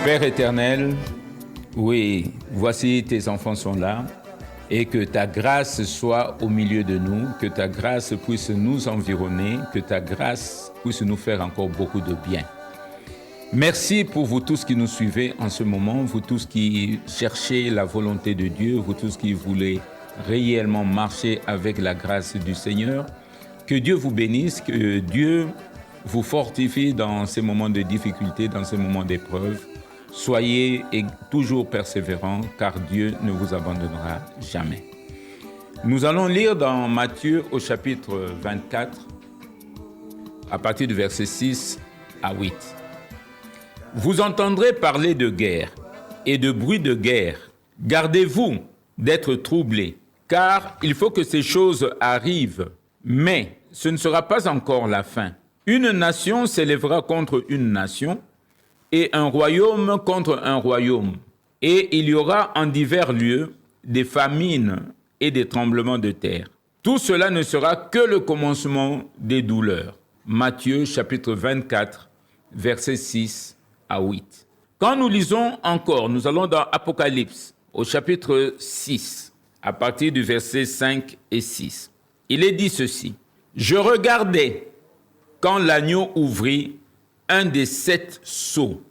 Père éternel, oui, voici tes enfants sont là et que ta grâce soit au milieu de nous, que ta grâce puisse nous environner, que ta grâce puisse nous faire encore beaucoup de bien. Merci pour vous tous qui nous suivez en ce moment, vous tous qui cherchez la volonté de Dieu, vous tous qui voulez réellement marcher avec la grâce du Seigneur. Que Dieu vous bénisse, que Dieu vous fortifie dans ces moments de difficulté, dans ces moments d'épreuve. Soyez toujours persévérants, car Dieu ne vous abandonnera jamais. Nous allons lire dans Matthieu au chapitre 24, à partir du verset 6 à 8. Vous entendrez parler de guerre et de bruit de guerre. Gardez-vous d'être troublés, car il faut que ces choses arrivent, mais ce ne sera pas encore la fin. Une nation s'élèvera contre une nation, et un royaume contre un royaume. Et il y aura en divers lieux des famines et des tremblements de terre. Tout cela ne sera que le commencement des douleurs. Matthieu chapitre 24, versets 6 à 8. Quand nous lisons encore, nous allons dans Apocalypse, au chapitre 6, à partir du verset 5 et 6. Il est dit ceci. « Je regardais quand l'agneau ouvrit un des 7 sceaux.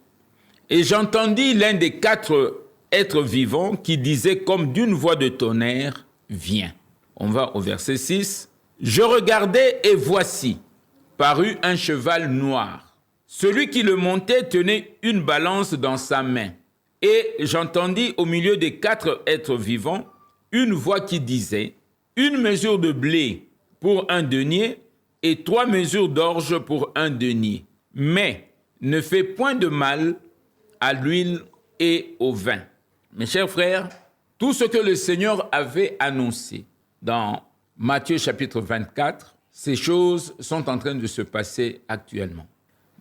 Et j'entendis l'un des 4 êtres vivants qui disait comme d'une voix de tonnerre, « Viens ». On va au verset 6. « Je regardais et voici, parut un cheval noir. Celui qui le montait tenait une balance dans sa main. Et j'entendis au milieu des 4 êtres vivants une voix qui disait, « Une mesure de blé pour un denier et 3 mesures d'orge pour un denier. Mais ne fais point de mal à l'huile et au vin. » Mes chers frères, tout ce que le Seigneur avait annoncé dans Matthieu chapitre 24, ces choses sont en train de se passer actuellement.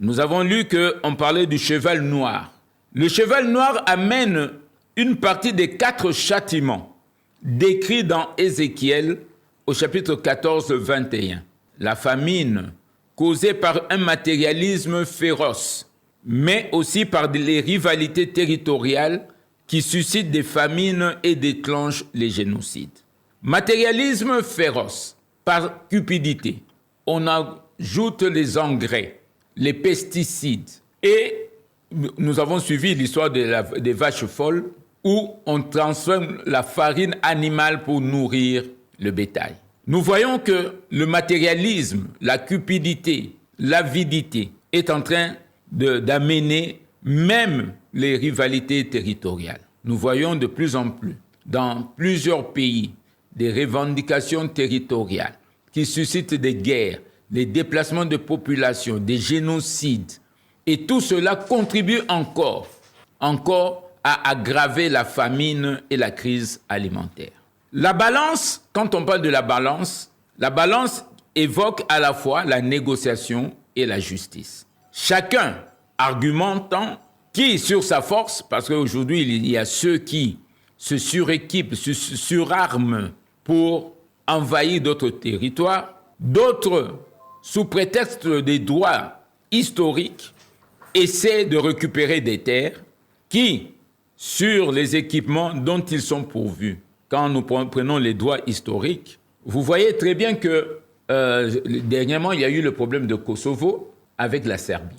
Nous avons lu qu'on parlait du cheval noir. Le cheval noir amène une partie des 4 châtiments décrits dans Ézéchiel au chapitre 14, 21. La famine causée par un matérialisme féroce, mais aussi par les rivalités territoriales qui suscitent des famines et déclenchent les génocides. Matérialisme féroce, par cupidité. On ajoute les engrais, les pesticides. Et nous avons suivi l'histoire des vaches folles où on transforme la farine animale pour nourrir le bétail. Nous voyons que le matérialisme, la cupidité, l'avidité est en train d'amener même les rivalités territoriales. Nous voyons de plus en plus dans plusieurs pays des revendications territoriales qui suscitent des guerres, des déplacements de population, des génocides. Et tout cela contribue encore à aggraver la famine et la crise alimentaire. La balance, quand on parle de la balance évoque à la fois la négociation et la justice. Chacun argumentant qui sur sa force, parce qu'aujourd'hui il y a ceux qui se suréquipent, se surarment pour envahir d'autres territoires, d'autres, sous prétexte des droits historiques, essaient de récupérer des terres qui, sur les équipements dont ils sont pourvus, quand nous prenons les droits historiques, vous voyez très bien que dernièrement, il y a eu le problème de Kosovo avec la Serbie.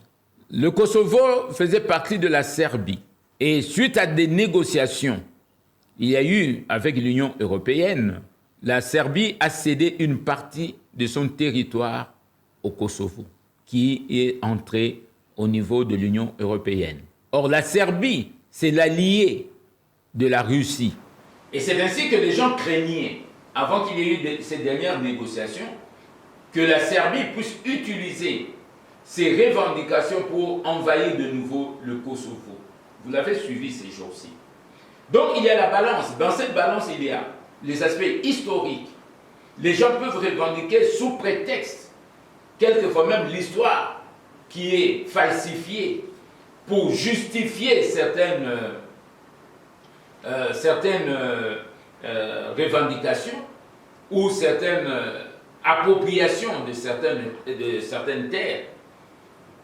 Le Kosovo faisait partie de la Serbie. Et suite à des négociations, il y a eu avec l'Union européenne, la Serbie a cédé une partie de son territoire au Kosovo, qui est entré au niveau de l'Union européenne. Or, la Serbie, c'est l'allié de la Russie. Et c'est ainsi que les gens craignaient, avant qu'il y ait eu ces dernières négociations, que la Serbie puisse utiliser ses revendications pour envahir de nouveau le Kosovo. Vous l'avez suivi ces jours-ci. Donc il y a la balance. Dans cette balance, il y a les aspects historiques. Les gens peuvent revendiquer sous prétexte, quelquefois même l'histoire qui est falsifiée pour justifier certaines revendications ou certaines appropriations de certaines terres.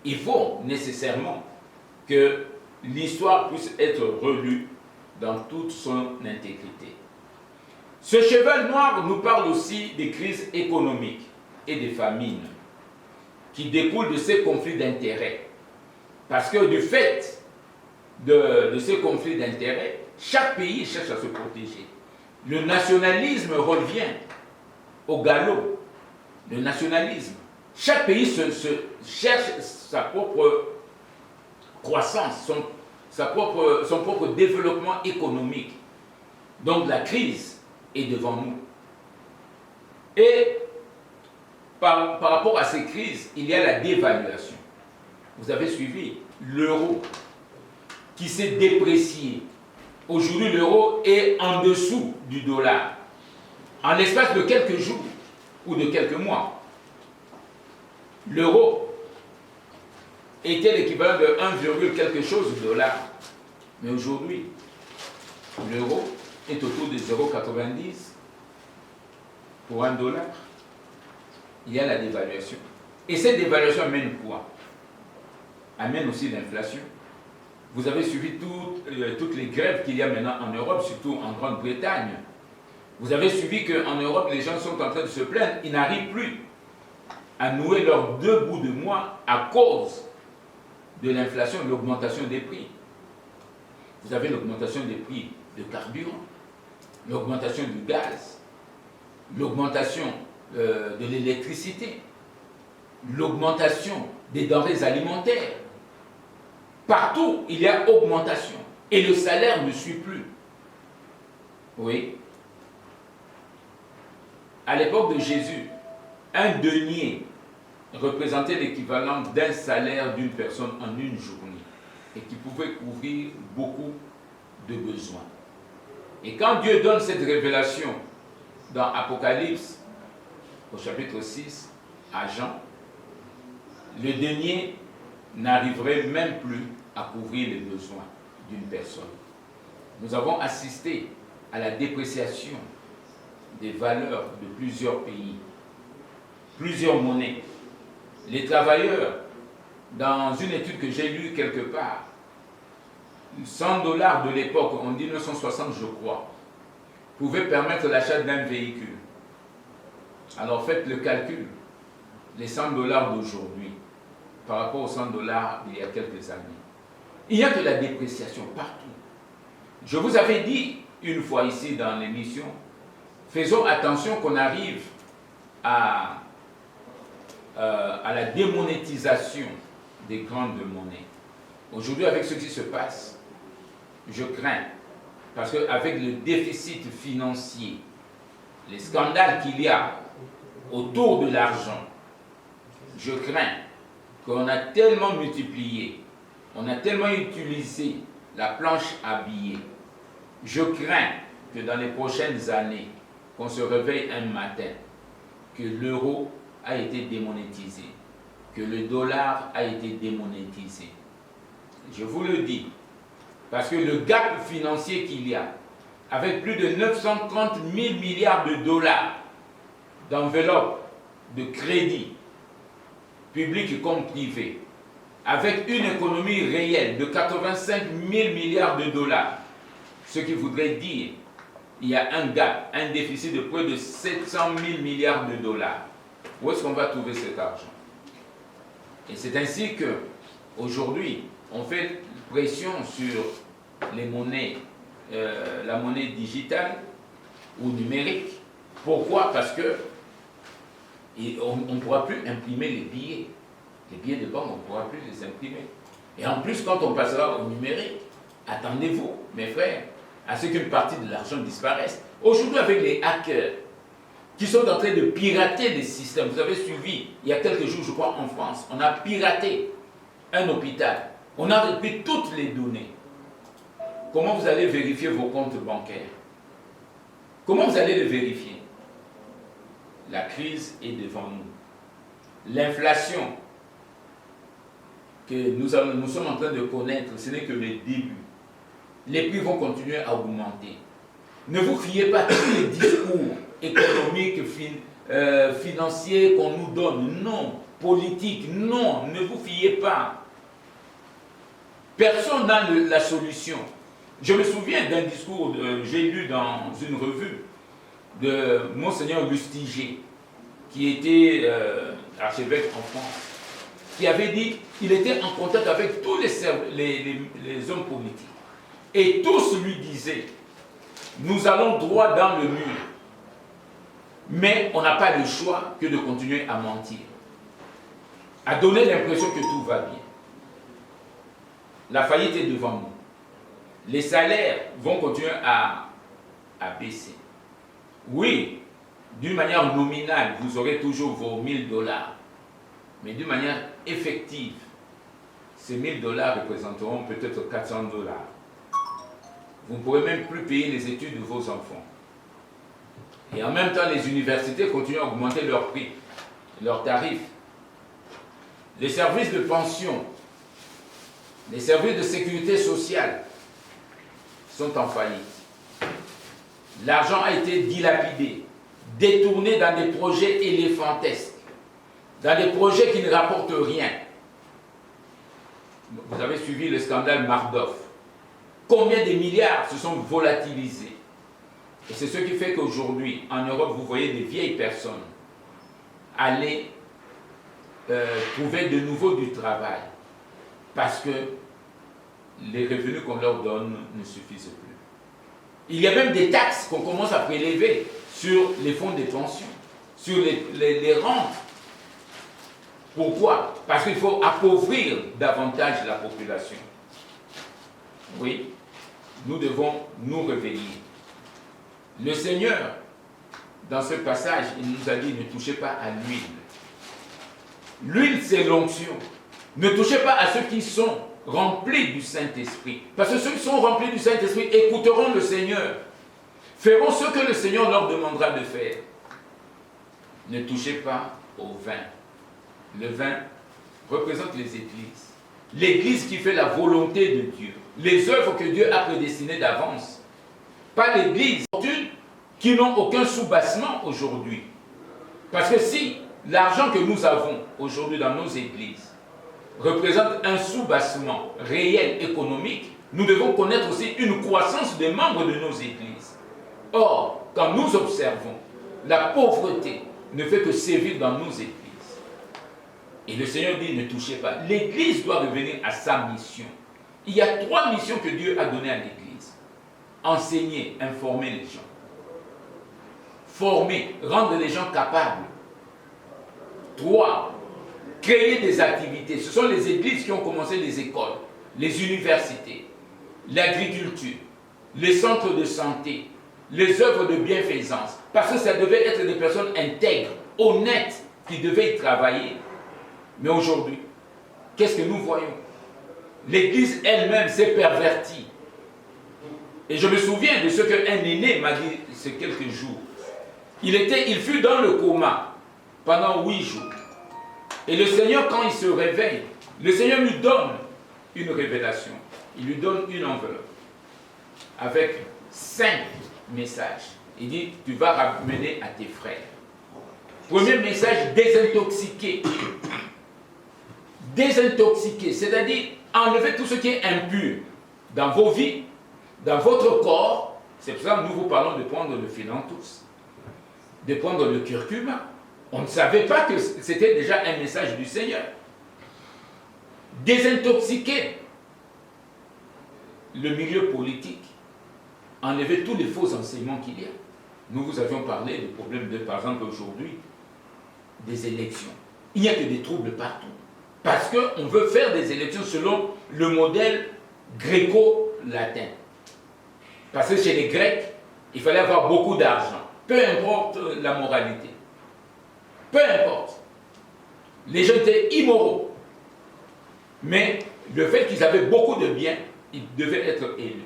Il faut nécessairement que l'histoire puisse être relue dans toute son intégrité. Ce cheval noir nous parle aussi des crises économiques et des famines qui découlent de ces conflits d'intérêts. Parce que du fait de ces conflits d'intérêts, chaque pays cherche à se protéger. Le nationalisme revient au galop. Le nationalisme. Chaque pays cherche sa propre croissance, son propre développement économique. Donc la crise est devant nous. Et par rapport à ces crises, il y a la dévaluation. Vous avez suivi l'euro qui s'est déprécié. Aujourd'hui, l'euro est en dessous du dollar. En l'espace de quelques jours ou de quelques mois, l'euro était l'équivalent de 1, quelque chose de dollar. Mais aujourd'hui, l'euro est autour de 0,90 pour $1. Il y a la dévaluation. Et cette dévaluation amène quoi? Amène aussi l'inflation. Vous avez suivi toutes les grèves qu'il y a maintenant en Europe, surtout en Grande-Bretagne. Vous avez suivi qu'en Europe, les gens sont en train de se plaindre. Ils n'arrivent plus à nouer leurs 2 bouts de mois à cause de l'inflation, de l'augmentation des prix. Vous avez l'augmentation des prix de carburant, l'augmentation du gaz, l'augmentation de l'électricité, l'augmentation des denrées alimentaires. Partout, il y a augmentation. Et le salaire ne suit plus. Oui. À l'époque de Jésus, un denier représentait l'équivalent d'un salaire d'une personne en une journée et qui pouvait couvrir beaucoup de besoins. Et quand Dieu donne cette révélation dans Apocalypse, au chapitre 6, à Jean, le denier n'arriverait même plus à couvrir les besoins d'une personne. Nous avons assisté à la dépréciation des valeurs de plusieurs pays, plusieurs monnaies. Les travailleurs, dans une étude que j'ai lue quelque part, $100 de l'époque, en 1960 je crois, pouvaient permettre l'achat d'un véhicule. Alors faites le calcul, les $100 d'aujourd'hui, par rapport aux $100 d'il y a quelques années. Il n'y a que la dépréciation partout. Je vous avais dit une fois ici dans l'émission, faisons attention qu'on arrive à la démonétisation des grandes monnaies. Aujourd'hui, avec ce qui se passe, je crains, parce qu'avec le déficit financier, les scandales qu'il y a autour de l'argent, je crains qu'on a tellement multiplié, on a tellement utilisé la planche à billets. Je crains que dans les prochaines années, qu'on se réveille un matin, que l'euro a été démonétisé, que le dollar a été démonétisé. Je vous le dis, parce que le gap financier qu'il y a, avec plus de 930 000 milliards de dollars d'enveloppes de crédit, public comme privé, avec une économie réelle de 85 000 milliards de dollars, ce qui voudrait dire il y a un gap, un déficit de près de 700 000 milliards de dollars. Où est-ce qu'on va trouver cet argent? Et c'est ainsi que aujourd'hui, on fait pression sur les monnaies, la monnaie digitale ou numérique. Pourquoi? Parce que on ne pourra plus imprimer les billets. Les billets de banque, on ne pourra plus les imprimer. Et en plus, quand on passera au numérique, attendez-vous, mes frères, à ce qu'une partie de l'argent disparaisse. Aujourd'hui, avec les hackers qui sont en train de pirater les systèmes, vous avez suivi, il y a quelques jours, je crois, en France, on a piraté un hôpital. On a repris toutes les données. Comment vous allez vérifier vos comptes bancaires? Comment vous allez les vérifier? La crise est devant nous. L'inflation que nous sommes en train de connaître, ce n'est que le début. Les prix vont continuer à augmenter. Ne vous fiez pas à tous les discours économiques, financiers qu'on nous donne. Non. Politique, non. Ne vous fiez pas. Personne n'a la solution. Je me souviens d'un discours que j'ai lu dans une revue de Monseigneur Lustiger, qui était archevêque en France, qui avait dit qu'il était en contact avec tous les hommes politiques. Et tous lui disaient, nous allons droit dans le mur, mais on n'a pas le choix que de continuer à mentir, à donner l'impression que tout va bien. La faillite est devant nous. Les salaires vont continuer à baisser. Oui, d'une manière nominale, vous aurez toujours vos 1000 $. Mais d'une manière effective, ces 1000 $ représenteront peut-être 400 $. Vous ne pourrez même plus payer les études de vos enfants. Et en même temps, les universités continuent à augmenter leurs prix, leurs tarifs. Les services de pension, les services de sécurité sociale sont en faillite. L'argent a été dilapidé, détourné dans des projets éléphantesques, dans des projets qui ne rapportent rien. Vous avez suivi le scandale Madoff. Combien de milliards se sont volatilisés? Et c'est ce qui fait qu'aujourd'hui, en Europe, vous voyez des vieilles personnes aller trouver de nouveau du travail parce que les revenus qu'on leur donne ne suffisent plus. Il y a même des taxes qu'on commence à prélever sur les fonds de pension, sur les rentes. Pourquoi? Parce qu'il faut appauvrir davantage la population. Oui, nous devons nous réveiller. Le Seigneur, dans ce passage, il nous a dit ne touchez pas à l'huile. L'huile, c'est l'onction. Ne touchez pas à ceux qui sont remplis du Saint-Esprit. Parce que ceux qui sont remplis du Saint-Esprit écouteront le Seigneur, feront ce que le Seigneur leur demandera de faire. Ne touchez pas au vin. Le vin représente les églises. L'église qui fait la volonté de Dieu. Les œuvres que Dieu a prédestinées d'avance. Pas l'église qui n'ont aucun soubassement aujourd'hui. Parce que si l'argent que nous avons aujourd'hui dans nos églises représente un soubassement réel économique, nous devons connaître aussi une croissance des membres de nos églises. Or, quand nous observons, la pauvreté ne fait que sévir dans nos églises. Et le Seigneur dit, ne touchez pas. L'église doit revenir à sa mission. Il y a 3 missions que Dieu a données à l'église. Enseigner, informer les gens. Former, rendre les gens capables. 3, créer des activités. Ce sont les églises qui ont commencé les écoles, les universités, l'agriculture, les centres de santé, les œuvres de bienfaisance. Parce que ça devait être des personnes intègres, honnêtes, qui devaient y travailler. Mais aujourd'hui, qu'est-ce que nous voyons? L'Église elle-même s'est pervertie. Et je me souviens de ce qu'un aîné m'a dit ces quelques jours. Il fut dans le coma pendant 8 jours. Et le Seigneur, quand il se réveille, le Seigneur lui donne une révélation. Il lui donne une enveloppe avec 5 messages. Il dit, tu vas ramener à tes frères. Premier message, désintoxiquer. Désintoxiquer, c'est-à-dire enlever tout ce qui est impur dans vos vies, dans votre corps. C'est pour ça que nous vous parlons de prendre le philanthus, de prendre le curcuma. On ne savait pas que c'était déjà un message du Seigneur. Désintoxiquer le milieu politique, enlever tous les faux enseignements qu'il y a. Nous vous avions parlé du problème de, par exemple, aujourd'hui, des élections. Il n'y a que des troubles partout. Parce qu'on veut faire des élections selon le modèle gréco-latin. Parce que chez les Grecs, il fallait avoir beaucoup d'argent. Peu importe la moralité. Peu importe. Les gens étaient immoraux. Mais le fait qu'ils avaient beaucoup de biens, ils devaient être élus.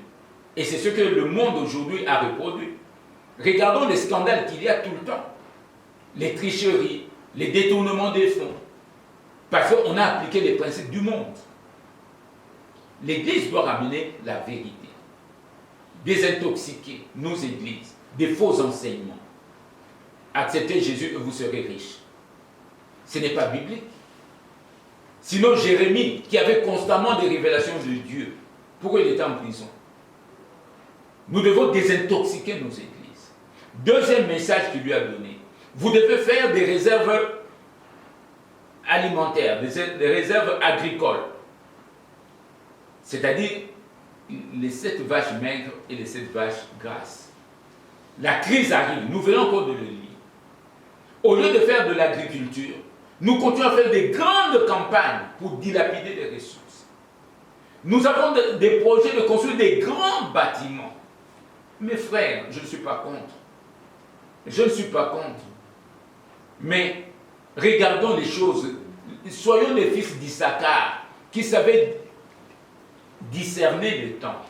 Et c'est ce que le monde aujourd'hui a reproduit. Regardons les scandales qu'il y a tout le temps. Les tricheries, les détournements des fonds. Parce qu'on a appliqué les principes du monde. L'Église doit ramener la vérité. Désintoxiquer nos églises des faux enseignements. Acceptez Jésus et vous serez riches. Ce n'est pas biblique. Sinon, Jérémie, qui avait constamment des révélations de Dieu, pourquoi il était en prison? Nous devons désintoxiquer nos églises. Deuxième message qu'il lui a donné. Vous devez faire des réserves alimentaires, des réserves agricoles. C'est-à-dire les 7 vaches maigres et les 7 vaches grasses. La crise arrive, nous venons encore de le lire. Au lieu de faire de l'agriculture, nous continuons à faire des grandes campagnes pour dilapider les ressources. Nous avons des projets de construire des grands bâtiments. Mes frères, je ne suis pas contre. Je ne suis pas contre. Mais regardons les choses. Soyons les fils d'Issachar qui savaient discerner le temps.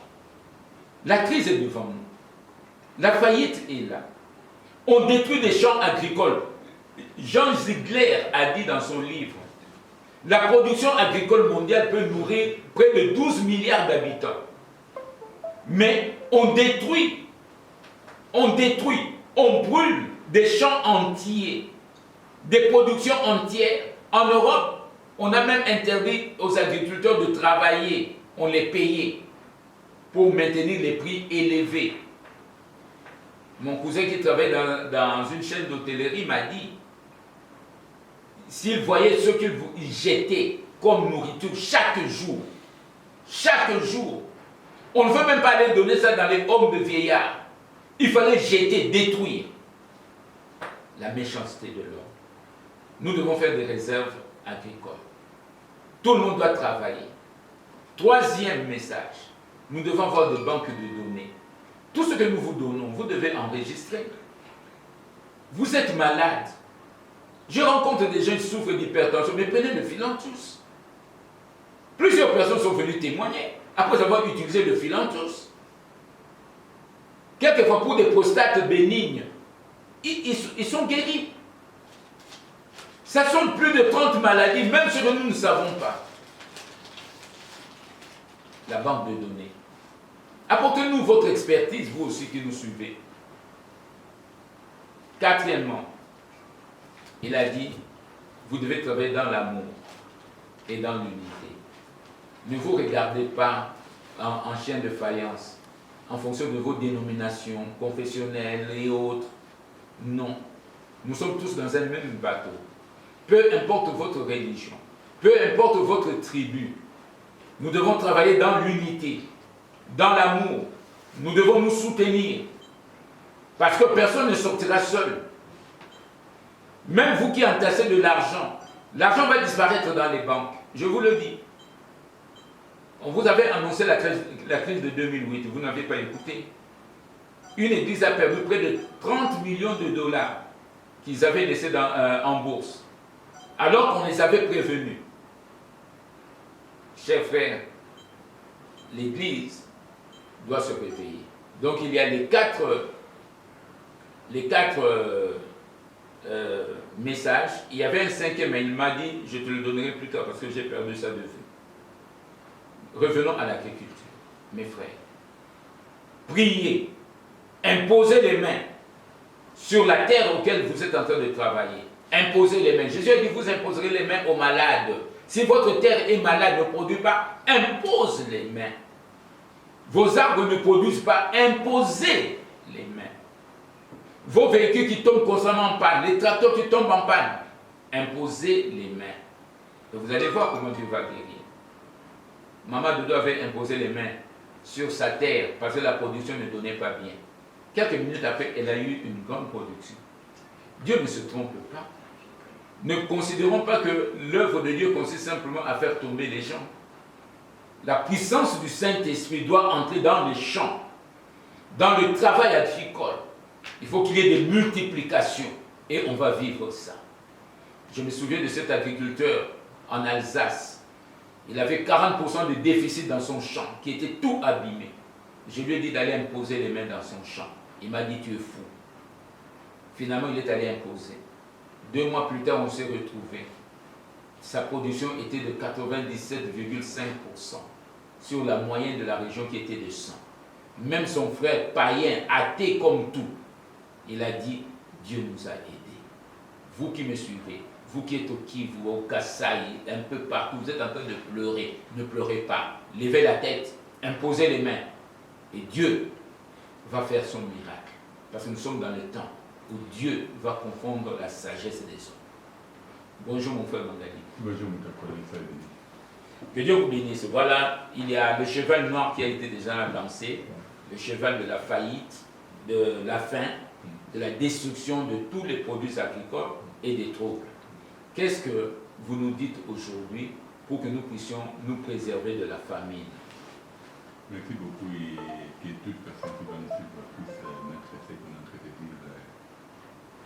La crise est devant nous. La faillite est là. On détruit des champs agricoles. Jean Ziegler a dit dans son livre, la production agricole mondiale peut nourrir près de 12 milliards d'habitants. Mais on détruit, on brûle des champs entiers, des productions entières. En Europe, on a même interdit aux agriculteurs de travailler, on les payait pour maintenir les prix élevés. Mon cousin qui travaille dans une chaîne d'hôtellerie m'a dit, s'il voyait ce qu'ils jetaient comme nourriture chaque jour, on ne veut même pas aller donner ça dans les hommes de vieillards. Il fallait jeter, détruire. La méchanceté de l'homme. Nous devons faire des réserves agricoles. Tout le monde doit travailler. Troisième message, nous devons avoir des banques de données. Tout ce que nous vous donnons, vous devez enregistrer. Vous êtes malade. Je rencontre des gens qui souffrent d'hypertension, mais prenez le Philanthus. Plusieurs personnes sont venues témoigner après avoir utilisé le Philanthus. Quelquefois pour des prostates bénignes, ils sont guéris. Ça sont plus de 30 maladies, même ce que nous ne savons pas. La banque de données. Apportez-nous votre expertise, vous aussi qui nous suivez. Quatrièmement, il a dit, vous devez travailler dans l'amour et dans l'unité. Ne vous regardez pas en chien de faïence, en fonction de vos dénominations confessionnelles et autres. Non. Nous sommes tous dans un même bateau. Peu importe votre religion, peu importe votre tribu, nous devons travailler dans l'unité, dans l'amour. Nous devons nous soutenir. Parce que personne ne sortira seul. Même vous qui entassez de l'argent, l'argent va disparaître dans les banques. Je vous le dis. On vous avait annoncé la crise de 2008, vous n'avez pas écouté. Une église a perdu près de 30 millions de dollars qu'ils avaient laissés en bourse, alors qu'on les avait prévenus. Chers frères, l'église doit se réveiller. Donc il y a les quatre messages. Il y avait un cinquième, mais il m'a dit, je te le donnerai plus tard parce que j'ai perdu ça de vue. Revenons à l'agriculture, mes frères. Priez, imposez les mains sur la terre auquel vous êtes en train de travailler. Imposez les mains. Jésus a dit, vous imposerez les mains aux malades. Si votre terre est malade, ne produit pas, impose les mains. Vos arbres ne produisent pas, imposez les mains. Vos véhicules qui tombent constamment en panne, les tracteurs qui tombent en panne, imposez les mains. Et vous allez voir comment Dieu va guérir. Maman Dodo avait imposé les mains sur sa terre parce que la production ne donnait pas bien. Quelques minutes après, elle a eu une grande production. Dieu ne se trompe pas. Ne considérons pas que l'œuvre de Dieu consiste simplement à faire tomber les gens. La puissance du Saint-Esprit doit entrer dans les champs, dans le travail agricole. Il faut qu'il y ait des multiplications et on va vivre ça. Je me souviens de cet agriculteur en Alsace. Il avait 40% de déficit dans son champ, qui était tout abîmé. Je lui ai dit d'aller imposer les mains dans son champ. Il m'a dit, tu es fou. Finalement, il est allé imposer. 2 mois plus tard, on s'est retrouvés. Sa production était de 97,5% sur la moyenne de la région qui était de 100. Même son frère païen, athée comme tout, il a dit, Dieu nous a aidés. Vous qui me suivez, vous qui êtes au Kivu, au Kasaï, un peu partout, vous êtes en train de pleurer. Ne pleurez pas. Levez la tête, imposez les mains. Et Dieu va faire son miracle. Parce que nous sommes dans le temps où Dieu va confondre la sagesse des hommes. Bonjour mon frère Mangali. Bonjour mon frère. Que Dieu vous bénisse. Voilà, il y a le cheval noir qui a été déjà lancé, le cheval de la faillite, de la faim, de la destruction de tous les produits agricoles et des troubles. Qu'est-ce que vous nous dites aujourd'hui pour que nous puissions nous préserver de la famine? Merci beaucoup et que toute personne qui va nous suivre puisse mettre ce qu'on est en train de dire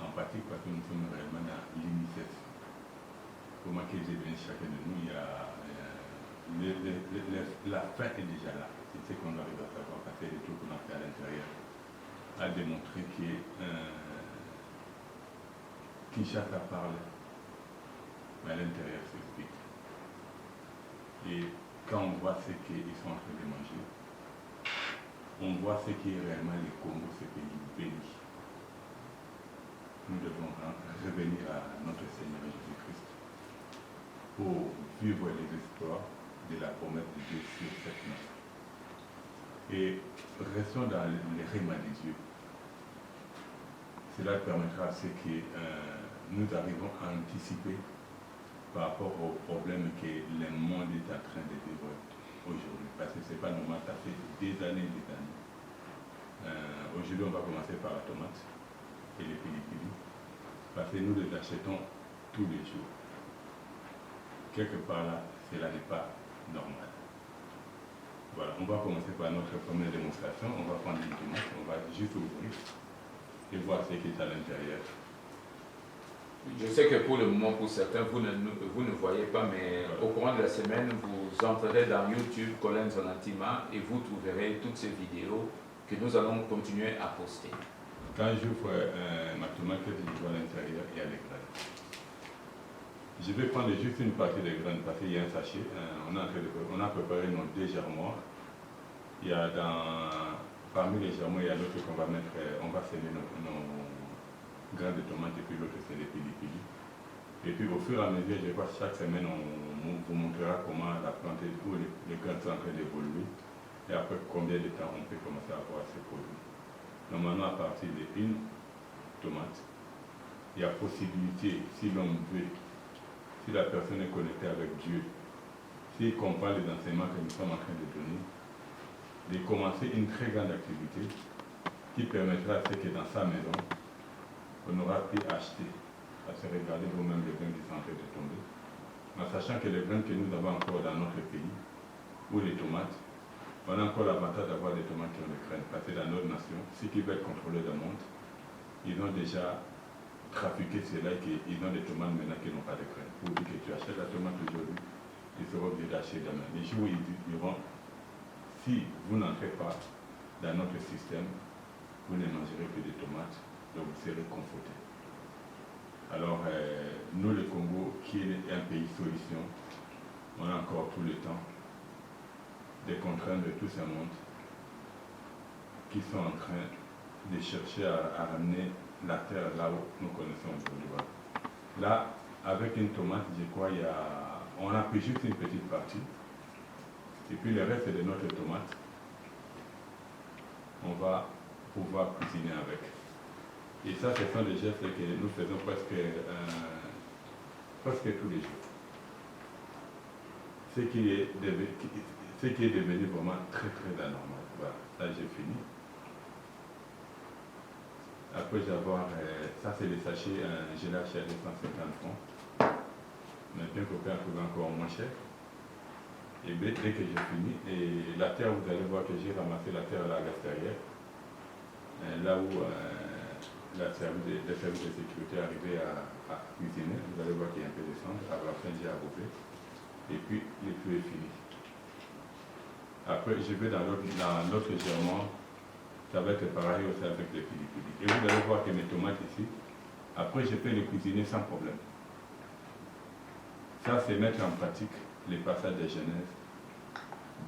en pratique parce que nous sommes réellement dans l'initiation. Comment que Dieu bénisse chacun de nous, il y a, la fin est déjà là. C'est ce qu'on arrive à savoir parce que les trucs qu'on a fait à l'intérieur a démontré que Kinshasa parle, mais à l'intérieur s'explique. Et quand on voit ce qu'ils sont en train de manger, on voit ce qui est réellement le Congo, ce pays béni. Nous devons revenir à notre Seigneur Jésus-Christ pour vivre les espoirs de la promesse de Dieu sur cette nation. Et restons dans les règlements de Dieu. Cela permettra à ce que nous arrivons à anticiper par rapport aux problèmes que le monde est en train de vivre aujourd'hui. Parce que ce n'est pas normal, ça fait des années et des années. Aujourd'hui, on va commencer par la tomate et les pilipili. Parce que nous les achetons tous les jours. Quelque part là, cela n'est pas normal. Voilà, on va commencer par notre première démonstration. On va prendre une tomate, on va juste ouvrir et voir ce qui est à l'intérieur. Je sais que pour le moment, pour certains, vous ne voyez pas, mais au courant de la semaine, vous entrerez dans YouTube, Colin Zonantima, et vous trouverez toutes ces vidéos que nous allons continuer à poster. Quand j'ouvre ma tomate, je vois à l'intérieur, il y a les graines. Je vais prendre juste une partie des graines parce qu'il y a un sachet. On a préparé nos 2 germoirs. Il y a parmi les germoirs, il y a l'autre qu'on va mettre, on va semer nos grains de tomates et puis l'autre c'est les pilipili. Et puis au fur et à mesure, je vois chaque semaine, on vous montrera comment la plante où les grains sont en train d'évoluer et après combien de temps on peut commencer à avoir ces produits. Normalement, à partir d'une tomate, il y a possibilité, si l'on veut, si la personne est connectée avec Dieu, s'il comprend les enseignements que nous sommes en train de donner, de commencer une très grande activité qui permettra à ce que dans sa maison, on aura pu acheter, à se regarder vous-même les graines qui sont en train de tomber, en sachant que les graines que nous avons encore dans notre pays, ou les tomates, on a encore l'avantage d'avoir des tomates qui ont des graines. Parce que dans notre nation, ceux qui veulent contrôler le monde, ils ont déjà trafiqué cela et qu'ils ont des tomates maintenant qui n'ont pas de graines. Pour dire que tu achètes la tomate aujourd'hui, ils seront obligés d'acheter demain. Les jours où ils diront, si vous n'entrez pas dans notre système, vous ne mangerez que des tomates, donc vous serez confortés. Alors, nous, le Congo, qui est un pays solution, on a encore tout le temps de contraindre tout ce monde qui sont en train de chercher à ramener la terre là où nous connaissons aujourd'hui. Là, avec une tomate, je crois, on a pris juste une petite partie. Et puis le reste de notre tomate, on va pouvoir cuisiner avec. Et ça, ce sont des gestes que nous faisons presque tous les jours. Ce qui est devenu vraiment très très anormal. Voilà, ça j'ai fini. Après avoir, ça c'est les sachets, je l'ai acheté à 250 francs. Maintenant qu'on peut en trouver encore moins cher. Et dès que j'ai fini, et la terre, vous allez voir que j'ai ramassé la terre là à l'extérieur, là où le service de sécurité est arrivé à cuisiner. Vous allez voir qu'il y a un peu de sang. À la fin, j'ai arrosé. Et puis, le feu est fini. Après, je vais dans l'autre germoire. Ça va être pareil aussi avec les pilipili. Et vous allez voir que mes tomates ici, après, je peux les cuisiner sans problème. Ça, c'est mettre en pratique les passages de Genèse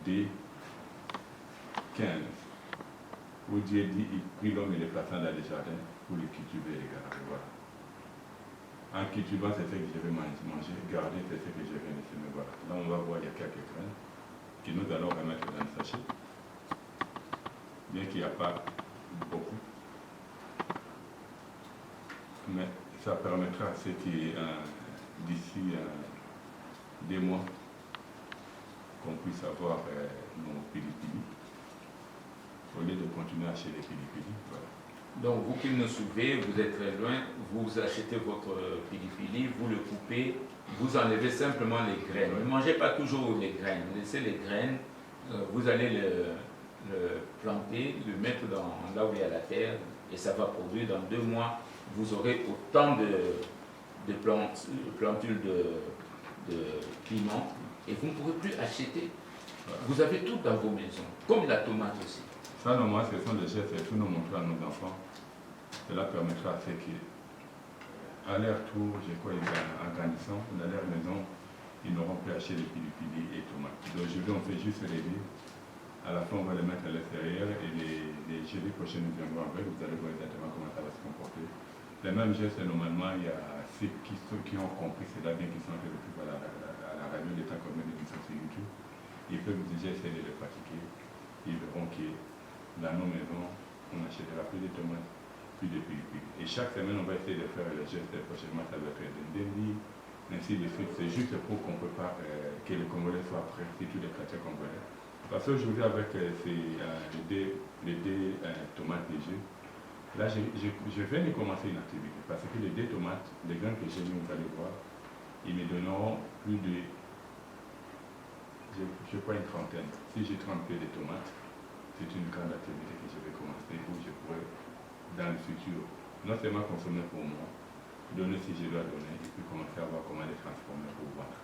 D 15. Où Dieu dit, il prit l'homme et les plaça dans les jardins pour les cultiver et les garder. Voilà. En cultivant, c'est ce que je vais manger, garder, c'est ce que je vais laisser. Mais voilà. Là, on va voir, il y a quelques graines que nous allons remettre dans le sachet. Bien qu'il n'y a pas beaucoup. Mais ça permettra à ceux qui, d'ici 2 mois, qu'on puisse avoir nos pilipili, au lieu de continuer à acheter les pilipili. Voilà. Donc, vous qui nous suivez, vous êtes très loin, vous achetez votre pilipili, vous le coupez, vous enlevez simplement les graines. Ne mangez pas toujours les graines, laissez les graines, vous allez le planter, le mettre là où il y a la terre, et ça va produire. Dans 2 mois, vous aurez autant de plantules de piments, et vous ne pourrez plus acheter. Vous avez tout dans vos maisons, comme la tomate aussi. Ça, normalement, ce sont des gestes que nous montrons à nos enfants. Cela permettra à ceux qui, à leur tour, en grandissant, dans leur maison, ils n'auront plus acheté les pilipili et tomates. Donc aujourd'hui, on fait juste les deux. À la fin, on va les mettre à l'extérieur et les jeudis prochains, nous viendrons avec. Vous allez voir exactement comment ça va se comporter. Les mêmes gestes, normalement, il y a ceux qui ont compris cela, bien qu'ils sont un peu plus à la radio, les temps qu'on met des émissions sur YouTube. Ils peuvent déjà essayer de les pratiquer. Ils verront que dans nos maisons, on achètera plus de tomates, plus de pilipili. Et chaque semaine, on va essayer de faire les gestes. Prochainement, ça va être lundi, ainsi de suite. C'est juste pour qu'on prépare que les Congolais soient prêts, surtout les chrétiens congolais. Parce qu'aujourd'hui, avec les deux tomates légers, là, je viens de commencer une activité. Parce que les 2 tomates, les grains que j'ai mis, vous allez voir, ils me donneront plus de, je crois, une trentaine. Si j'ai 30 pieds de tomates, c'est une grande activité que je vais commencer où je pourrais, dans le futur, non seulement consommer pour moi, donner si je dois donner, et puis commencer à voir comment les transformer pour vendre.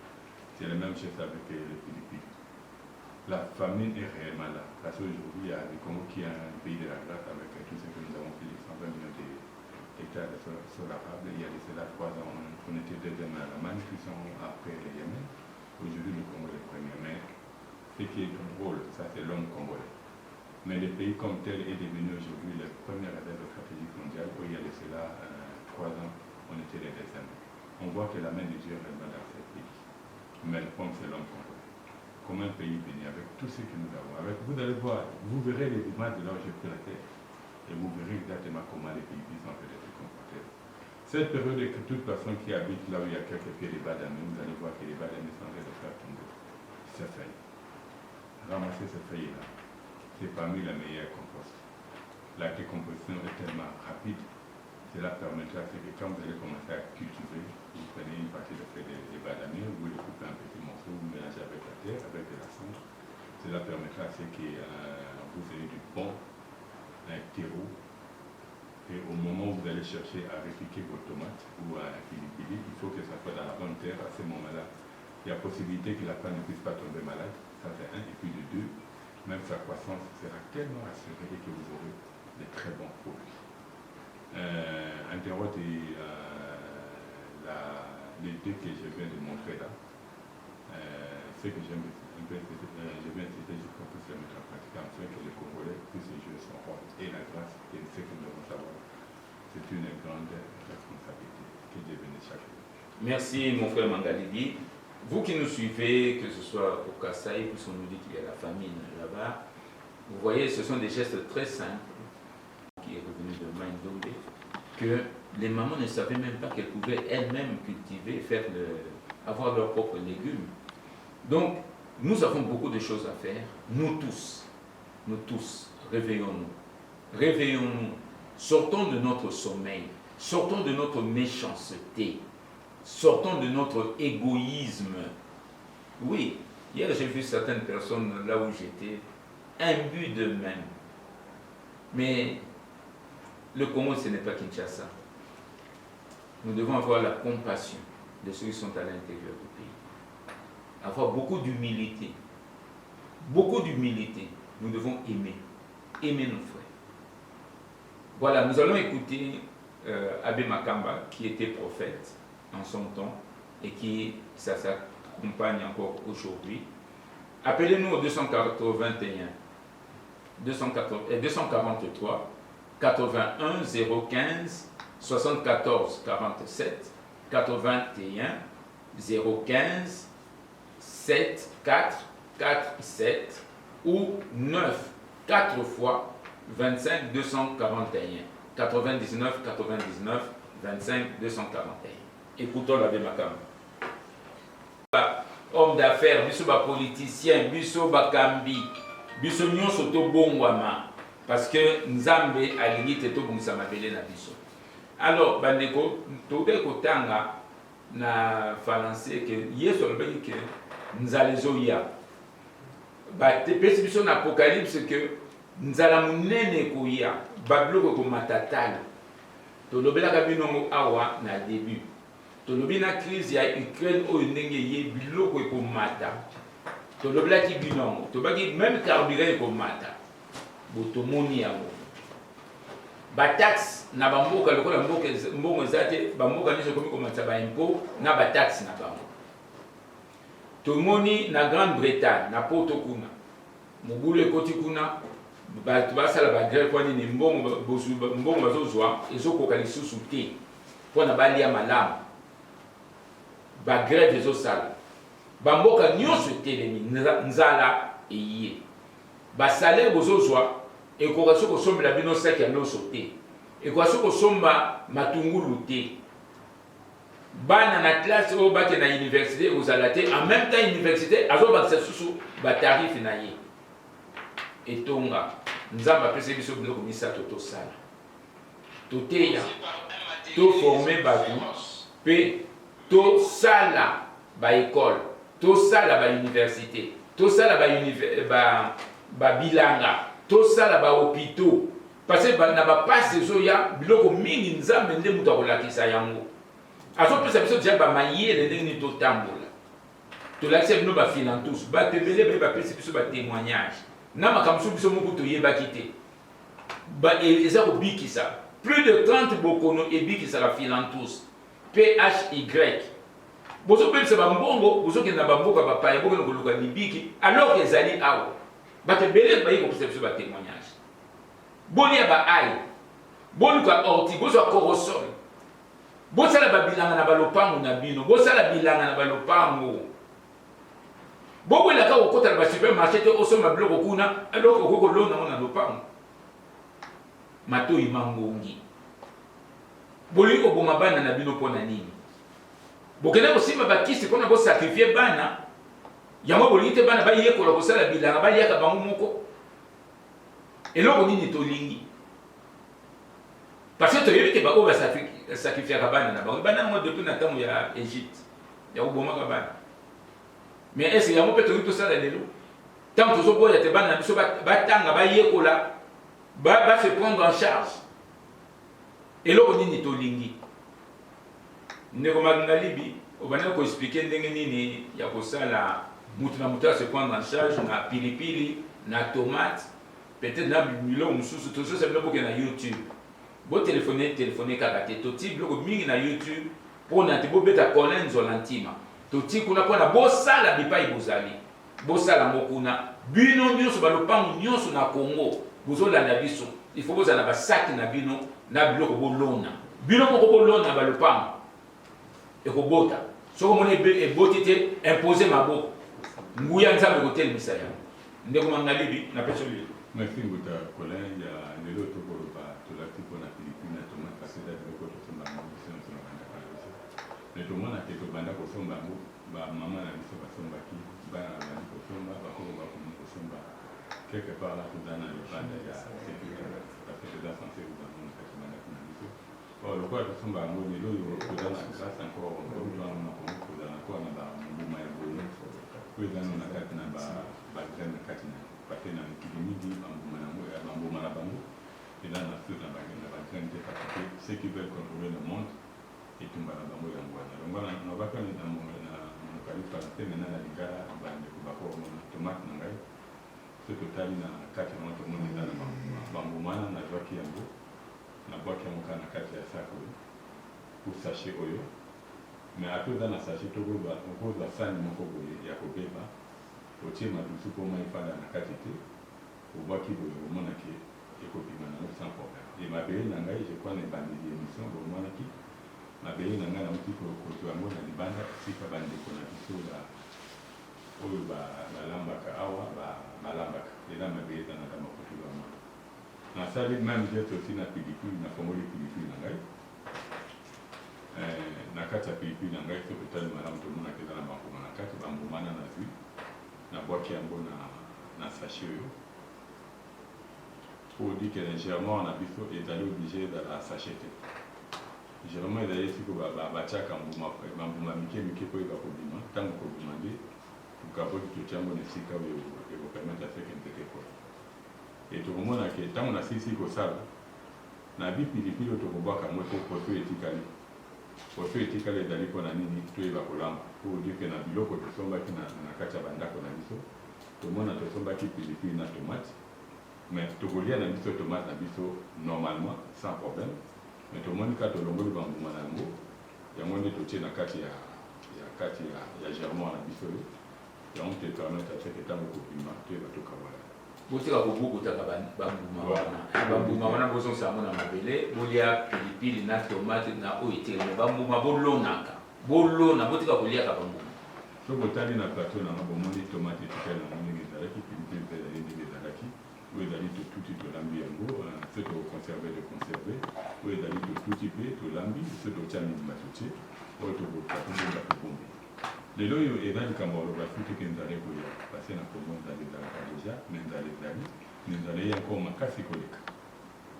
C'est la même chose avec les Philippines. La famine est réellement là. Parce qu'aujourd'hui, il y a des Congo qui est un pays de la grâce avec tout ce que nous avons fait, les 120 millions d'hectares de sol arable. Il y a de cela 3 ans, on était deuxième à la Manne, qui sont après le Yémen. Aujourd'hui, le Congo est le premier. Mais ce qui est drôle, ça c'est l'homme congolais. Mais le pays comme tel est devenu aujourd'hui le premier réserve stratégique mondial, où il y a de cela 3 ans, on était les deuxièmes. On voit que la main de Dieu est réellement dans ce pays. Mais le point, c'est l'homme congolais. Comme un pays béni, avec tout ce que nous avons. Vous allez voir, vous verrez les images de là où j'ai pris la terre, et vous verrez exactement comment les pays sont en train de se comporter. Cette période que toute personne qui habite là où il y a quelques pieds de badamé, vous allez voir que les badamés sont en train de faire tomber ces feuilles. Ramasser ces feuilles-là, c'est parmi les meilleurs composts. La décomposition est tellement rapide, cela permettra que quand vous allez commencer à cultiver, vous prenez une partie de feuilles de badamé, vous les coupez en petits morceaux, vous mélangez avec la terre, avec de la cendre. Cela permettra que vous ayez du bon terreau. Et au moment où vous allez chercher à répliquer vos tomates ou un pilipili, il faut que ça soit dans la bonne terre. À ce moment-là, il y a possibilité que la plante ne puisse pas tomber malade. Ça fait 1 et puis de 2. Même sa croissance sera tellement assurée que vous aurez de très bons produits. Interrote les 2 que je viens de montrer là, ce que j'aime un peu, je viens de citer juste qu'on puisse le mettre en pratique afin que les Congolais puissent jouer son rôle. Et la grâce, et ce que nous devons savoir, c'est une grande responsabilité que Dieu bénisse chaque jour. Merci mon frère Mangalidi. Vous qui nous suivez, que ce soit au Kasaï, puisqu'on nous dit qu'il y a la famine là-bas, vous voyez, ce sont des gestes très simples qui est revenu de Maindombe, que les mamans ne savaient même pas qu'elles pouvaient elles-mêmes cultiver, avoir leurs propres légumes. Donc, nous avons beaucoup de choses à faire, nous tous, réveillons-nous. Réveillons-nous, sortons de notre sommeil, sortons de notre méchanceté, sortons de notre égoïsme. Oui, hier j'ai vu certaines personnes là où j'étais, imbus d'eux-mêmes. Mais le Congo, ce n'est pas Kinshasa. Nous devons avoir la compassion de ceux qui sont à l'intérieur du pays. Avoir beaucoup d'humilité. Beaucoup d'humilité. Nous devons aimer. Aimer nos frères. Voilà, nous allons écouter Abbé Makamba, qui était prophète en son temps et qui ça s'accompagne encore aujourd'hui. Appelez-nous au 281 243 81 015 74 47 81 015 7 4 4 7 ou 9 4 fois 25 241. 99 99 25 241. Écoutons la Makam. Homme d'affaires, biso ba politicien, biso ba kambi, biso nyonso to bongwama parce que Nzambe alingi te to bongisa mabele na biso. Alors bandeko to be kotanga na français que Yesu alobaki que nzala zoya. Ba te pesi biso na Apocalypse que nzala munene koya, ba biloko ko matatala. To lobelaka binongo awa na début. Tolobi na crise ya Ukraine oyo ndenge ye biloko ekomata. Tolobelaki binongo, tobaki même carburant ekomata. Botomoni yango. Ba taxe na bamboka lokola mbongo ezate, bamboka nyonso komi komata ba impôt na ba taxe na bango. Tomoni na Grande-Bretagne, na poto kuna. Mobulu ekoti kuna, bato basala ba grève kwa nini mbongo bazozwa ezokoka lisusu te. Mpona balia malamu. Ba grève ezosala. Bamboka nyonso etelemi nzala eye. Ba salaire bozozwa ekoka soko sombela bino saki ya loso te. Ekoka soko somba matungulu te. Bana na classe oyo bake na université ozala te. En même temps université azobakisa susu ba tarif na ye. Etonga nzamba apesi biso biloko misato tosala. Toteya to former bato pe to sala ba école, to sala ba université, to sala ba bilanga, to sala ba hôpitaux. Parce que na ba passe zoya biloko mingi nzambe nde mutu akolakisa yango. Azo pesa biso déjà ba mayele ndenge ni to tambola. To lakisa bino ba filantus, ba tebele ba pesa biso ba témoignage. Na makamso biso moko to yebaki te. Ba eza ko bikisa. Plus de 30 bokono ebikisa la filantus. PHY. Bozo pesa bambongo, bozo ke na bamboka ba paye boka koluka libiki, alors que ezali awa. Ba tebele ba yiko pesa biso ba témoignage. Boni ba ai. Boluka orti, bozo korosol. Bosala ba bilanga na balopango na bino, bosala bilanga na balopango. Bobo la ka okota ba supermarché te osoma biloko kuna, alors que okoko lona na lopango. Mato imangongi. Boli ko boma bana na bino pona nini? Bokena kosima bakisi pona bo sacrifier bana. Yango boli te bana ba yekola kosala bilanga ba yaka bango moko. Eloko nini tolingi? Parce que toyebi ke ba o ba sacrifier bana na bango. Bana ngo depuis na tamu ya Égypte. Ya oboma ka bana. Mais est-ce que yango pe to sala lelo? Tant que zo boya te bana na biso ba tanga ba yekola ba se prendre en charge. Eloko nini tolingi ndeko magalibi obana ko expliquer ndenge nini ya kosala mutu na mutu se prendre en charge na pilipili na tomate peut-être na biloko mususu to so sebela boke na YouTube bo téléphoner kaka te to ti biloko mingi na YouTube pona te bo beta Colin Zolantima to ti kuna pona bo sala bipai bozali bo sala mokuna bino nyonso balopango nyonso na Congo bozolanda biso il faut bozala ba sac na bino na biloko bolona bino moko bolona balopango ekobota soko mona eboti te imposer maboko nguya nzambe kotelemisa yango ndeko mangalibi na pesoli. Merci Nguta Colin ya lelo tokoloba tolati mpona pilipili na tomate parce que biloko tosomba yango biso nyonso na banda kalose me tomona ke tobanda kosomba yango bamama na biso basombaki bana bandi kosomba bakoko bakomi kosomba quelque part là toza na libanda ya sécurité parce que toza censé gouvernement kati banda kuna biso lokola tosomba yango lelo oyo toza na grâce encore omutwana na kongo toza na kwa na bambuma ya boye oyo eza no na kati na bagraine na kati na parce na mikili mingi bambuma na bango eza na sur na bagraine te parce que ceux qui veulent contrôler le monde etumba na bango yango wana yango wana nabakani na monokali français maintenant na lingala bandeko bakomona tomate na ngai so totali na kati yango tomoni eza na bambuma wana nazwaki yango nabwaki yango kaka na kati ya sako pour sachet oyo mais ape eza na sachet tokozwa sani moko boye ya kobeba otie madusu mpo mai efanda na kati te obwaki boye omonaki ekobima nango sans problème e mabele na ngai je crois na ebandeli émission bomonaki mabele na ngai nauti kozwa yango na libanda esika bandeko na biso oyo balambaka awa balambaka eza mabele ezanaka makutu bango nasali même geste aussi na pilipili nafongoli pilipili na ngai na kati ya pilipili na ngai soki otali malamu tomonaka eza na bambuma na kati bambuma na nazwi nabwaki yango na sachet oyo pour dire que légèrement na biso ezali obligé ezala sachet te légèrement ezali esiko batiaka bambuma mike mike po eba kobima ntango kobima nde tokaboki totia yango na esika oyo ekopermettre aseke mpeke kola e tokomona ke ntango nasilisi kosala na bipilipili oyo tokobwaka yango po poso etikali poso etikali ezali mpona nini toyeba kolamba pour dire que na biloko tosombaki na kati ya bandako na biso tomona tosombaki pilipili na tomate mais tokolia na biso tomate na biso normalement sans problème mais tomoni ka tolongoli bambuma na yango nde totie na kati ya germoire na biso oyo yango te permettre aseke ntango kopima toyeba tokawala botika kobukutaka bambuma wana bambuma wana bozongisa yango na mabele bolia pilipili na tomate na oyo etelemi bambuma bolonaka botika koliaka bambuma soki otali na plateau nanga bomoni tomate etikali nango ndenge ezalaki pilipili mpe ezali ndenge ezalaki oyo ezali totuti tolambi yango se toconserve de conserve oyo ezali totuti mpe tolambi se totya mindima totie oyo tokokatonga tobombi lelo oyo eza likambo aloba futi ke nzala koya pase na kongo nzala ezalaka deja me nzala ezali me nzala eya encore makasi koleka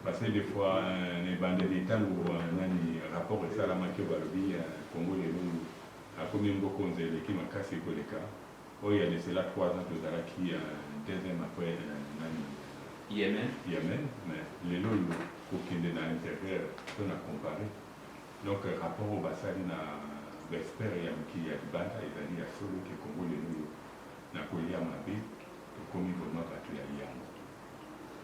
parce des fois na ebandeli ntango nani rapport esalamaki oyo balobi kongo lelo akomi mboko nzela eleki makasi koleka oyo ya lesela 3 ans tozalaki deuxième après nani Yemen mais lelo oyo kokende na intérieur to na comparer donc rapport oyo basali na baexpert ya mikili ya libanda ezali ya solo ke kongo lelo oyo na kolia mabe tokomi vraiment bato ya yango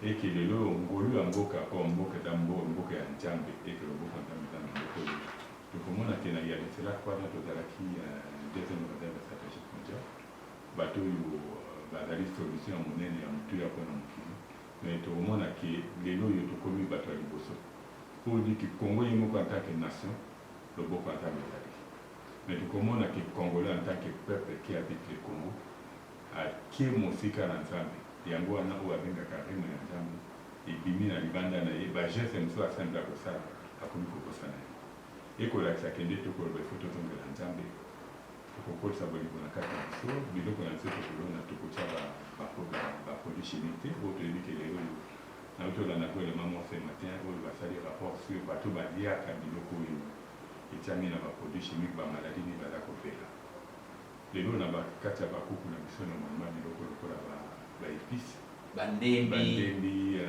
eke lelo oyo ngolu ya mboka po mboka eza mboka ya nzambe eke loboko ya nzambe eza na mboka oyo tokomona ke na ya lesela 3 ans tozalaki deuxième réserve stratégique mondiale bato oyo bazali solution ya monene ya motuya mpona mokili mais tokomona ke lelo oyo tokomi bato ya liboso pour dire ke kongo ye moko en tant que nation loboko ya nzambe ezali mais tokomona ke congolais en tant que peuple qui habite le Congo akie mosika na nzambe yango wana oyo abengaka rime ya nzambe ebimi na libanda na ye bageste mosusu asemble ya kosala akomi kokosana ye ekolakisa kende tokoloba ifo tozongela nzambe tokokolisa bolingo na kati na biso biloko na biso tokolona tokotya baproduit chimique te oyo toyebi ke lelo oyo nautolanda ko elema morse matin oyo basali rapport sur bato baliaka biloko oyo etiami na baproduit chimique bamaladi nini baza kopela lelo na bakati ya bakuku na biso normalement biloko lokola baépice bandembi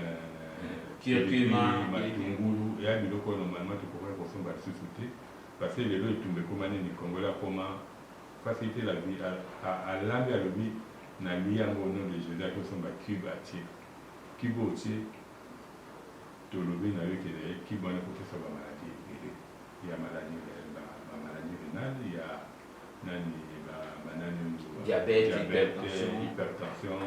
matungulu eya biloko normalement tokokoki kosomba lisusu te parce que lelo etumba ekoma nini kongola akoma facilité la vie alambi alobi na li yango au nom de jésus akosomba cube atie cube otie tolobi na yo ekele cube wana ekopesa bamaladi ebele ya maladie rénale ya nani banani diabète hypertension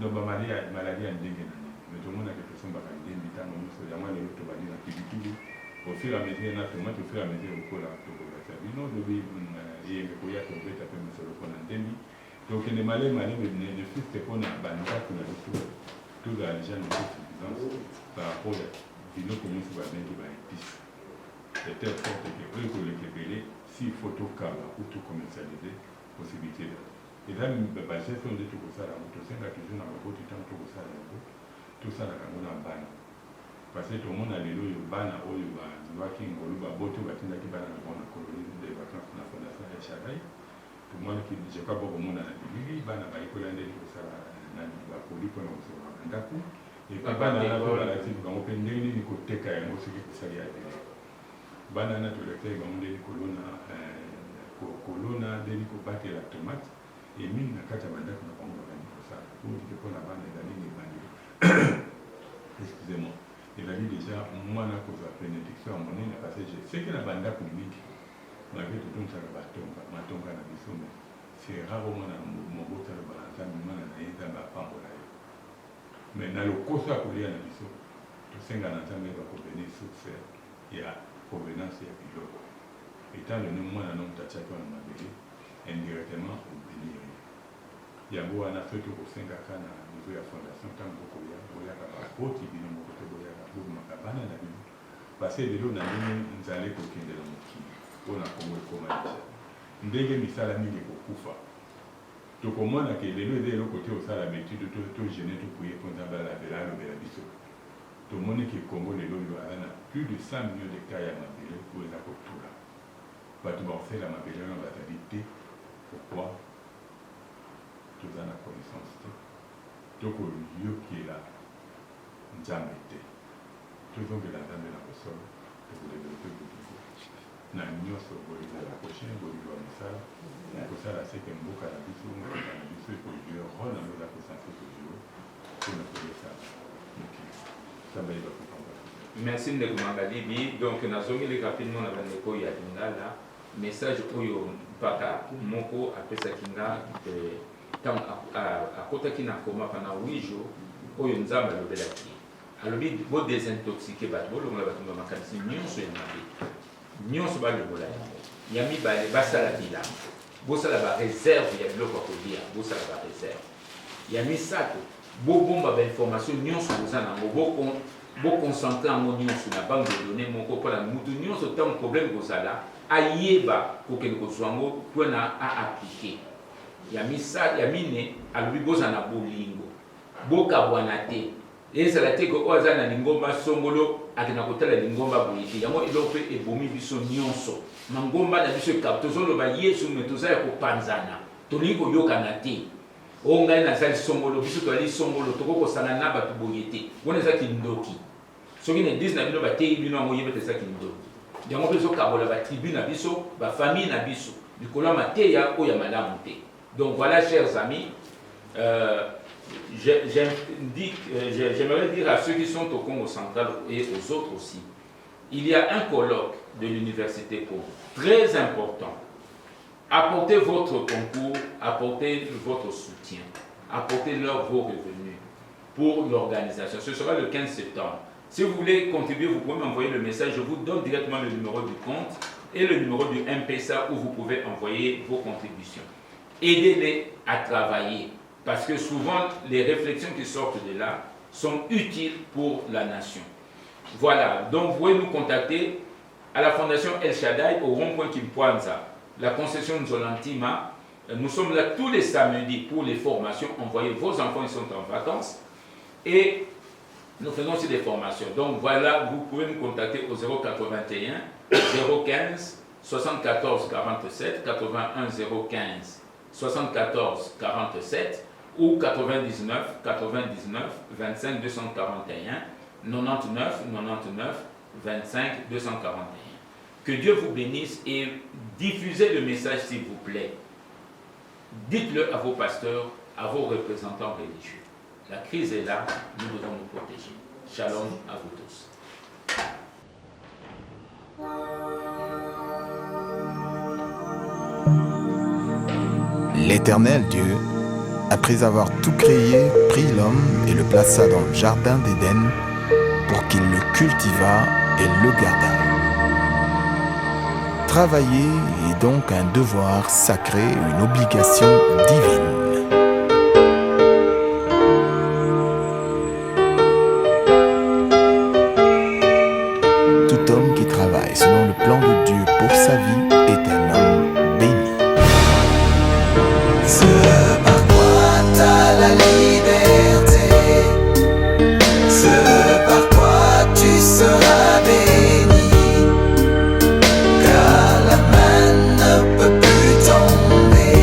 donc maladie ya ndenge na nini mais tomonaka tosombaka ndembi ntango nyonso yango lelo tobandi na pilipili au fur et à mesure na tomate au fur et à mesure okola tokolakisa bino lobi eyenge koya tobeta mpe mosolo mpona ndembi tokende malemalembe ne fiste mpona bandako na biso tozala déjà na suffisance par rapport ya biloko nyonso babengi baépice de telle sorte que oyo koleka ebele s'il faut tokaba ou tocommercialize possibilité eza bageste oyo nde tokosala yango tosenga toujours na baboti ntango tokosala yango tosalaka yango na bana parce que tomona lelo oyo bana oyo bazwaki ngolu baboti oyo batindaki bana na bango na colonie de vacances na fondation ya Shaddai tomonaki jeka bokomona na bilili bana bayikola ndeni kosala nani baproduit mpona kosola bandako epa bana na po balati bango mpe ndenge nini koteka yango soki kosali ya dele bana na tolekaki bango ndeni kolona ndeni kobatela tomate emingi na kati ya bandako na bango babandi kosala odike mpona bana ezali nebandi excusez-moi ezali déjà mwana kozwa bénédiction ya monene parce que seke na bandako mingi malgré totonisaka matonga na biso me c'est rare omona mobota alobaka nzambe mwana na ye nzambe apambola ye mais na lokoso ya kolia na biso tosenga na nzambe bakobene source ya provenance ya biloko étant donné moi un homme tatiaki wana mabele indirectement obénir yango wana soki okosengaka na niveau ya fondation ntango boyaka bakoti bino moko te boyaka bobimaka bana na bino parce que lelo na ndenge nzale kokendela mokili mpona kongo ekoma deja ndenge misala mingi ekokufa tokomona ke lelo eza eloko te osala betude togene topuye mpo nzambe alobela biso tomoni ke kongo lelo oyo aza na plus de 100 millions d'hectares ya mabele oyo eza kotula bato baosala mabele wana bazali te pourkui toza na connaissance te tokoyokela nzambe te tozongela nzambe na kosolo tokodevelope bolingo na nyonso bolingo ya prochain bolingo ya mosala kosala seke mboka na biso mboka na biso ekolue role yango eza kosanse kozio mpona koyesa mokili nzambe yeba kokamba. Merci ndeko Mangalibi. Donc nazongeli rapidement na bandeko ya Lingala message oyo mpaka moko apesaki nga ntango akotaki na koma pendant 8 jours oyo nzambe alobelaki alobi bodesintoxike bato bolongola bato na makanisi nyonso ya mabe nyonso balongola yango ya mibale basala bilanga bosala bareserve ya biloko ya kolia bosala bareserve ya misato bobomba bainformation nyonso boza nango boconcentre yango nyonso na banque de données moko mpona mutu nyonso ntango problème kozala ayeba kokende kozwa yango mpona aaplike ya mine alobi boza na bolingo bokabwana te ezala te ko oyo aza na lingomba songolo akenda kotala lingomba boye te yango eloko mpe ebomi biso nyonso mangomba na biso ekaba tozoloba yesu me toza ya kopanzana tolingi koyokana te oyo ngai nazali songolo biso toali songolo tokokosangana na bato boye te wana ezaki ndoki soki na eglise na bino bateyi bino yango oyeba te ezaki ndoki yango mpe ezokabola batribu na biso bafamille na biso likolo ya mateya oyo ya malamu te. Donc voilà, chers amis, j'aimerais dire à ceux qui sont au Congo central et aux autres aussi, il y a un colloque de l'université Congo, très important. Apportez votre concours, apportez votre soutien, apportez vos revenus pour l'organisation. Ce sera le 15 septembre. Si vous voulez contribuer, vous pouvez m'envoyer le message. Je vous donne directement le numéro du compte et le numéro du M-Pesa où vous pouvez envoyer vos contributions. Aidez-les à travailler parce que souvent les réflexions qui sortent de là sont utiles pour la nation. Voilà, donc vous pouvez nous contacter à la Fondation El Shaddai au rond-point Kimpwanza, la concession Nzolantima. Nous sommes là tous les samedis pour les formations. Envoyez vos enfants, ils sont en vacances et nous faisons aussi des formations. Donc voilà, vous pouvez nous contacter au 081 015 74 47 81 015 74 47 ou 99 99 25 241 99 99 25 241. Que Dieu vous bénisse et diffusez le message s'il vous plaît. Dites-le à vos pasteurs, à vos représentants religieux. La crise est là, nous devons nous protéger. Shalom à vous tous. L'Éternel Dieu, après avoir tout créé, prit l'homme et le plaça dans le jardin d'Éden pour qu'il le cultivât et le gardât. Travailler est donc un devoir sacré, une obligation divine. Tout homme qui travaille selon le plan de Dieu pour sa vie est un homme béni. Ce par quoi t'as la liberté, ce par quoi tu seras béni, car la main ne peut plus tomber.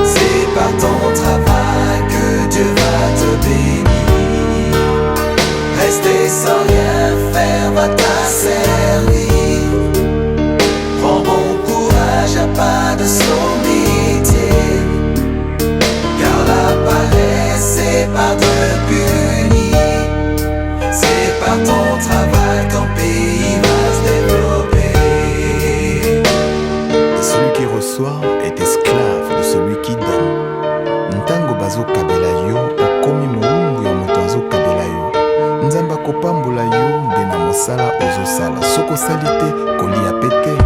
C'est par ton travail que Dieu va te bénir. Rester sans rien faire va t'asservir. Prends bon courage, à pas de sommité, car la paresse est par Dieu punie. C'est par ton travail ton pays va se développer. Et celui qui reçoit est esclave de celui qui donne. Ntango bazo kabela yo okomi moumbu ya moto azo kabela yo. Nzamba kopambola yo nde na mosala ozosala. Soko sali te kolia pete.